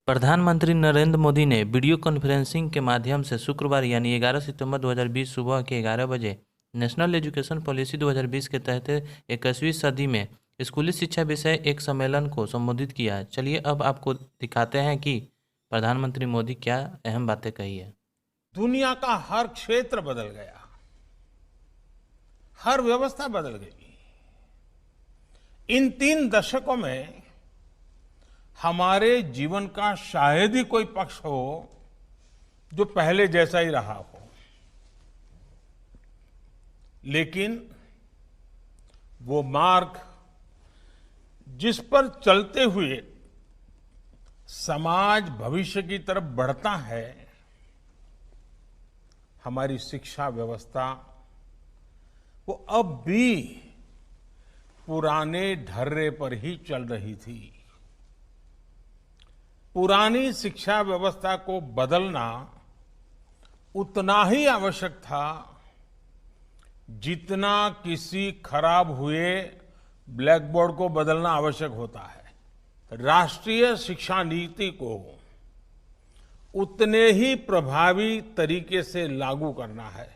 प्रधानमंत्री नरेंद्र मोदी ने video conferencing के माध्यम से शुक्रवार यानी 11 सितंबर 2020 सुबह के 11 बजे नेशनल एजुकेशन पॉलिसी 2020 के तहत 21वीं सदी में स्कूली शिक्षा विषय एक सम्मेलन को संबोधित किया। चलिए अब आपको दिखाते हैं कि प्रधानमंत्री मोदी क्या अहम बातें कही है। दुनिया का हर क्षेत्र बदल गया, हर व्यवस्था बदल गई। इन 3 दशकों में हमारे जीवन का शायद ही कोई पक्ष हो जो पहले जैसा ही रहा हो, लेकिन वो मार्ग जिस पर चलते हुए समाज भविष्य की तरफ बढ़ता है, हमारी शिक्षा व्यवस्था वो अब भी पुराने ढर्रे पर ही चल रही थी। पुरानी शिक्षा व्यवस्था को बदलना उतना ही आवश्यक था जितना किसी खराब हुए ब्लैक बोर्ड को बदलना आवश्यक होता है। राष्ट्रीय शिक्षा नीति को उतने ही प्रभावी तरीके से लागू करना है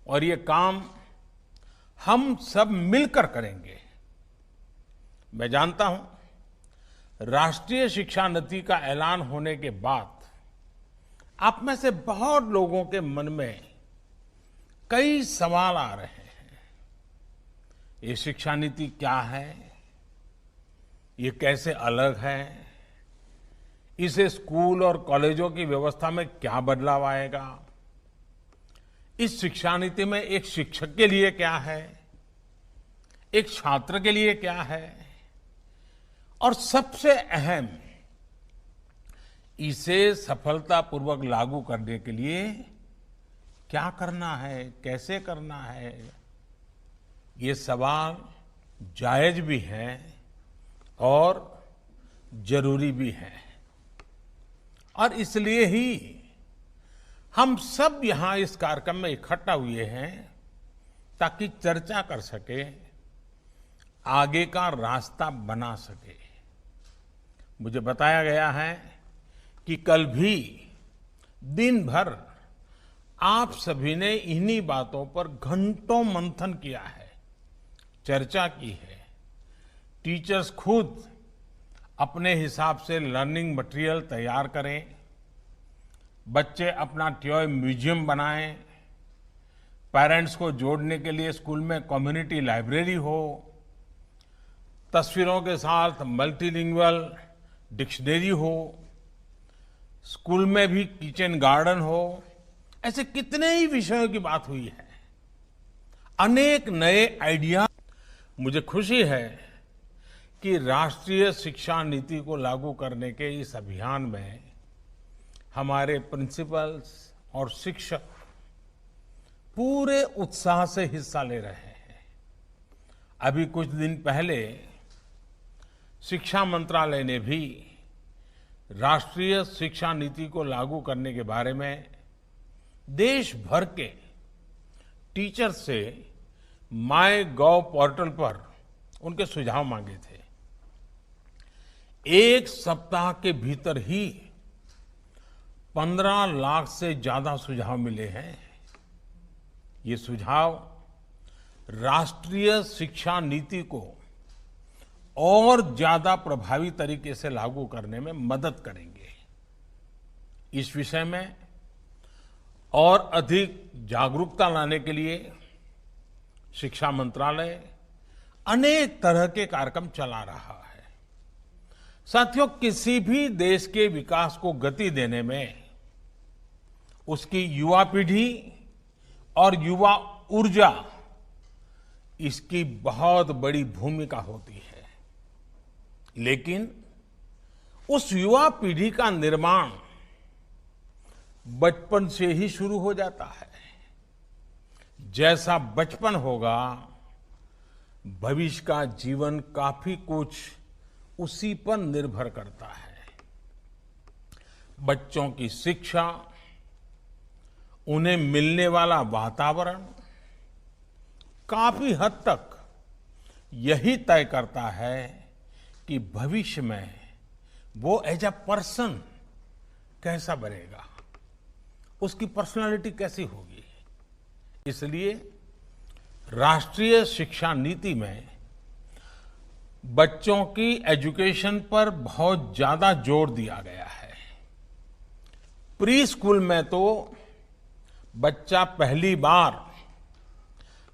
और ये काम हम सब मिलकर करेंगे। मैं जानता हूं, राष्ट्रीय शिक्षा नीति का ऐलान होने के बाद आप में से बहुत लोगों के मन में कई सवाल आ रहे हैं। ये शिक्षा नीति क्या है? ये कैसे अलग है? इसे स्कूल और कॉलेजों की व्यवस्था में क्या बदलाव आएगा? इस शिक्षा नीति में एक शिक्षक के लिए क्या है, एक छात्र के लिए क्या है, और सबसे अहम, इसे सफलतापूर्वक लागू करने के लिए क्या करना है, कैसे करना है? ये सवाल जायज भी हैं और जरूरी भी हैं, और इसलिए ही हम सब यहां इस कार्यक्रम में इकट्ठा हुए हैं ताकि चर्चा कर सके, आगे का रास्ता बना सके। मुझे बताया गया है कि कल भी दिन भर आप सभी ने इन्हीं बातों पर घंटों मंथन किया है, चर्चा की है। टीचर्स खुद अपने हिसाब से लर्निंग मटेरियल तैयार करें, बच्चे अपना टॉय म्यूजियम बनाएं, पेरेंट्स को जोड़ने के लिए स्कूल में कम्युनिटी लाइब्रेरी हो, तस्वीरों के साथ मल्टीलिंगुअल डिक्शनरी हो, स्कूल में भी किचन गार्डन हो। ऐसे कितने ही विषयों की बात हुई है, अनेक नए आइडिया। मुझे खुशी है कि राष्ट्रीय शिक्षा नीति को लागू करने के इस अभियान में हमारे प्रिंसिपल्स और शिक्षक पूरे उत्साह से हिस्सा ले रहे हैं। अभी कुछ दिन पहले शिक्षा मंत्रालय ने भी राष्ट्रीय शिक्षा नीति को लागू करने के बारे में देश भर के टीचर से माय.गॉव पोर्टल पर उनके सुझाव मांगे थे। एक सप्ताह के भीतर ही 15 लाख से ज्यादा सुझाव मिले हैं। ये सुझाव राष्ट्रीय शिक्षा नीति को और ज्यादा प्रभावी तरीके से लागू करने में मदद करेंगे। इस विषय में और अधिक जागरूकता लाने के लिए शिक्षा मंत्रालय अनेक तरह के कार्यक्रम चला रहा है। साथियों, किसी भी देश के विकास को गति देने में उसकी युवा पीढ़ी और युवा ऊर्जा, इसकी बहुत बड़ी भूमिका होती है। लेकिन उस युवा पीढ़ी का निर्माण बचपन से ही शुरू हो जाता है। जैसा बचपन होगा, भविष्य का जीवन काफी कुछ उसी पर निर्भर करता है। बच्चों की शिक्षा, उन्हें मिलने वाला वातावरण काफी हद तक यही तय करता है कि भविष्य में वो एज अ पर्सन कैसा बनेगा, उसकी पर्सनालिटी कैसी होगी। इसलिए राष्ट्रीय शिक्षा नीति में बच्चों की एजुकेशन पर बहुत ज्यादा जोर दिया गया है। प्री स्कूल में तो बच्चा पहली बार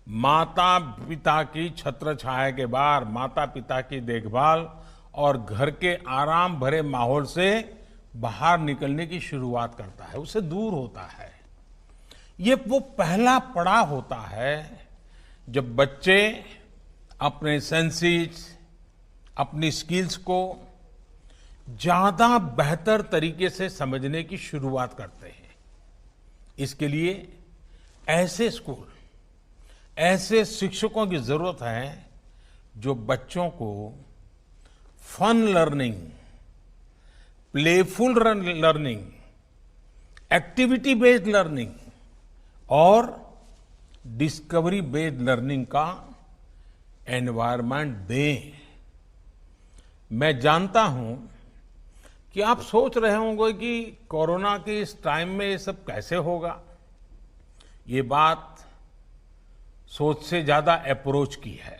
माता पिता की छत्र छाया के बाहर माता पिता की देखभाल और घर के आराम भरे माहौल से बाहर निकलने की शुरुआत करता है, उससे दूर होता है। ये वो पहला पड़ाव होता है जब बच्चे अपने सेंसेस, अपनी स्किल्स को ज्यादा बेहतर तरीके से समझने की शुरुआत करते हैं। इसके लिए ऐसे स्कूल, ऐसे शिक्षकों की जरूरत है जो बच्चों को fun learning, playful learning, activity based learning और डिस्कवरी बेस्ड लर्निंग का एनवायरनमेंट दें। मैं जानता हूं कि आप सोच रहे होंगे कि कोरोना के इस टाइम में ये सब कैसे होगा। ये बात सोच से ज्यादा अप्रोच की है।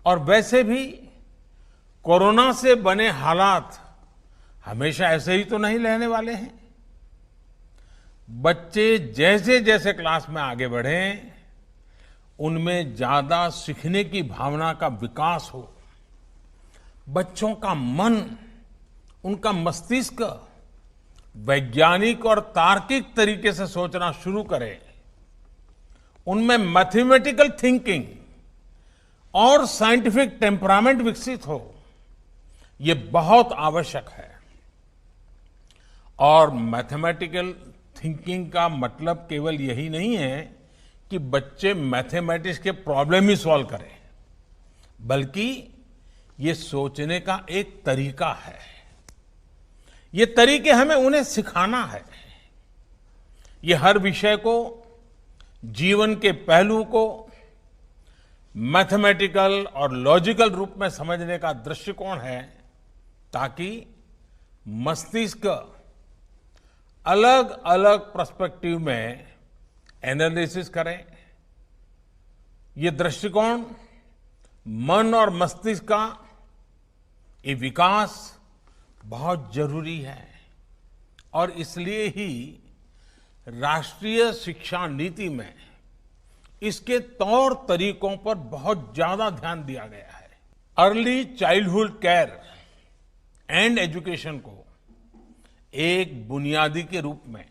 और वैसे भी कोरोना से बने हालात हमेशा ऐसे ही तो नहीं रहने वाले हैं। बच्चे जैसे जैसे क्लास में आगे बढ़े, उनमें ज्यादा सीखने की भावना का विकास हो, बच्चों का मन, उनका मस्तिष्क वैज्ञानिक और तार्किक तरीके से सोचना शुरू करे, उनमें मैथमेटिकल थिंकिंग और साइंटिफिक टेम्परामेंट विकसित हो, ये बहुत आवश्यक है। और मैथमेटिकल थिंकिंग का मतलब केवल यही नहीं है कि बच्चे मैथमेटिक्स के प्रॉब्लम ही सॉल्व करें, बल्कि ये सोचने का एक तरीका है। ये तरीके हमें उन्हें सिखाना है। ये हर विषय को, जीवन के पहलू को मैथमेटिकल और लॉजिकल रूप में समझने का दृष्टिकोण है, ताकि मस्तिष्क अलग अलग पर्सपेक्टिव में एनालिसिस करें। ये दृष्टिकोण मन और मस्तिष्क का ये विकास बहुत जरूरी है। और इसलिए ही राष्ट्रीय शिक्षा नीति में इसके तौर तरीकों पर बहुत ज्यादा ध्यान दिया गया है। Early childhood care and education को एक बुनियादी के रूप में,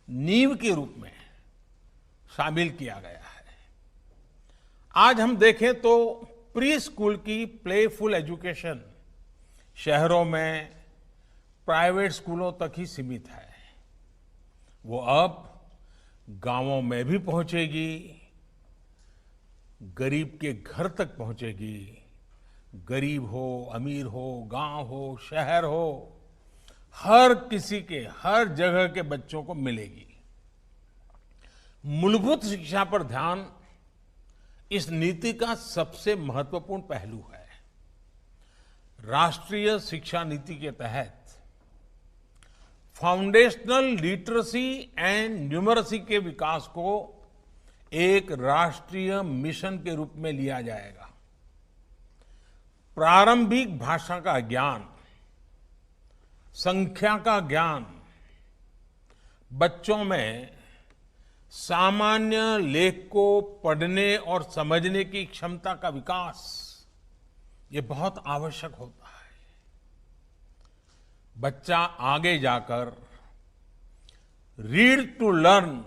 नींव के रूप में शामिल किया गया है। आज हम देखें तो प्री स्कूल की प्लेफुल एजुकेशन शहरों में प्राइवेट स्कूलों तक ही सीमित है। वो अब गांवों में भी पहुंचेगी, गरीब के घर तक पहुंचेगी। गरीब हो, अमीर हो, गांव हो, शहर हो, हर किसी के, हर जगह के बच्चों को मिलेगी। मूलभूत शिक्षा पर ध्यान इस नीति का सबसे महत्वपूर्ण पहलू है। राष्ट्रीय शिक्षा नीति के तहत फाउंडेशनल लिटरेसी एंड न्यूमरेसी के विकास को एक राष्ट्रीय मिशन के रूप में लिया जाएगा। प्रारंभिक भाषा का ज्ञान, संख्या का ज्ञान, बच्चों में सामान्य लेख को पढ़ने और समझने की क्षमता का विकास, ये बहुत आवश्यक होता है। बच्चा आगे जाकर रीड टू लर्न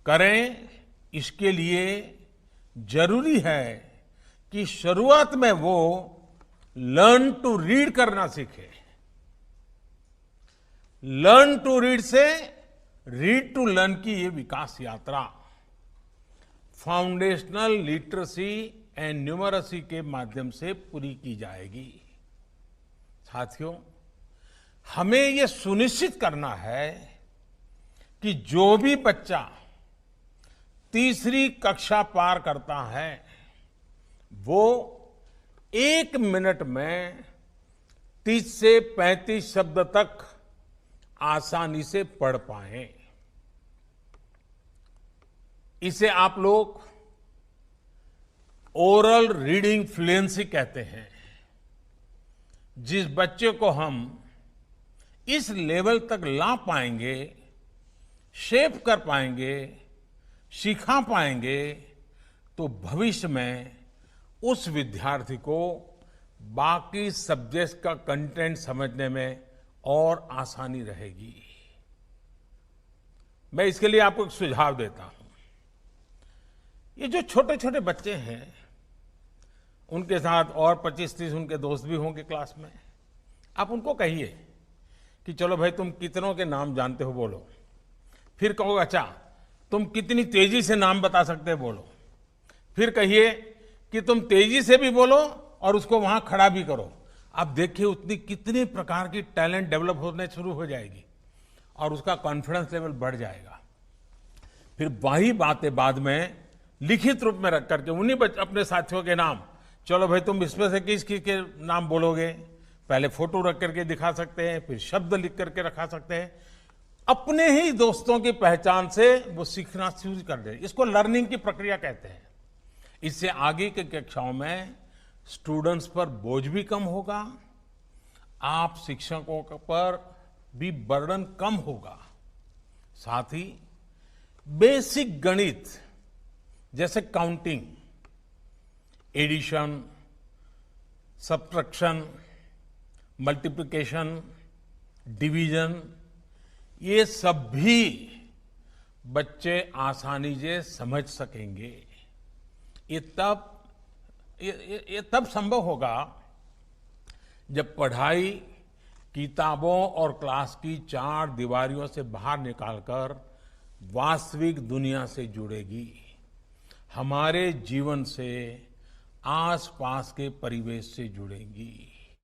करें, इसके लिए जरूरी है कि शुरुआत में वो लर्न टू रीड करना सीखे। लर्न टू रीड से रीड टू लर्न की ये विकास यात्रा फाउंडेशनल लिटरेसी एंड न्यूमरेसी के माध्यम से पूरी की जाएगी। साथियों, हमें ये सुनिश्चित करना है कि जो भी बच्चा तीसरी कक्षा पार करता है, वो 1 मिनट में 30 से 35 शब्द तक आसानी से पढ़ पाएं। इसे आप लोग ओरल रीडिंग फ्लुएंसी कहते हैं। जिस बच्चे को हम इस लेवल तक ला पाएंगे, शेप कर पाएंगे, सिखा पाएंगे, तो भविष्य में उस विद्यार्थी को बाकी सब्जेक्ट्स का कंटेंट समझने में और आसानी रहेगी। मैं इसके लिए आपको एक सुझाव देता हूं। ये जो छोटे छोटे बच्चे हैं, उनके साथ और 25-30 उनके दोस्त भी होंगे क्लास में। आप उनको कहिए कि चलो भाई, तुम कितनों के नाम जानते हो, बोलो। फिर कहो, अच्छा तुम कितनी तेजी से नाम बता सकते हो, बोलो। फिर कहिए कि तुम तेजी से भी बोलो और उसको वहां खड़ा भी करो। आप देखिए उतनी कितने प्रकार की टैलेंट डेवलप होने शुरू हो जाएगी और उसका कॉन्फिडेंस लेवल बढ़ जाएगा। फिर वही बातें बाद में लिखित रूप में रख करके उन्हीं अपने साथियों के नाम, चलो भाई तुम इसमें से किस किस के नाम बोलोगे, पहले फोटो रख करके दिखा सकते हैं, फिर शब्द लिख करके रखा सकते हैं। अपने ही दोस्तों की पहचान से वो सीखना शुरू कर दे। इसको लर्निंग की प्रक्रिया कहते हैं। इससे आगे की कक्षाओं में स्टूडेंट्स पर बोझ भी कम होगा, आप शिक्षकों पर भी बर्डन कम होगा। साथ ही बेसिक गणित जैसे counting, addition, subtraction, multiplication, division, ये सब भी बच्चे आसानी से समझ सकेंगे। ये तब संभव होगा जब पढ़ाई किताबों और क्लास की 4 दीवारियों से बाहर निकालकर वास्तविक दुनिया से जुड़ेगी, हमारे जीवन से, आसपास के परिवेश से जुड़ेगी।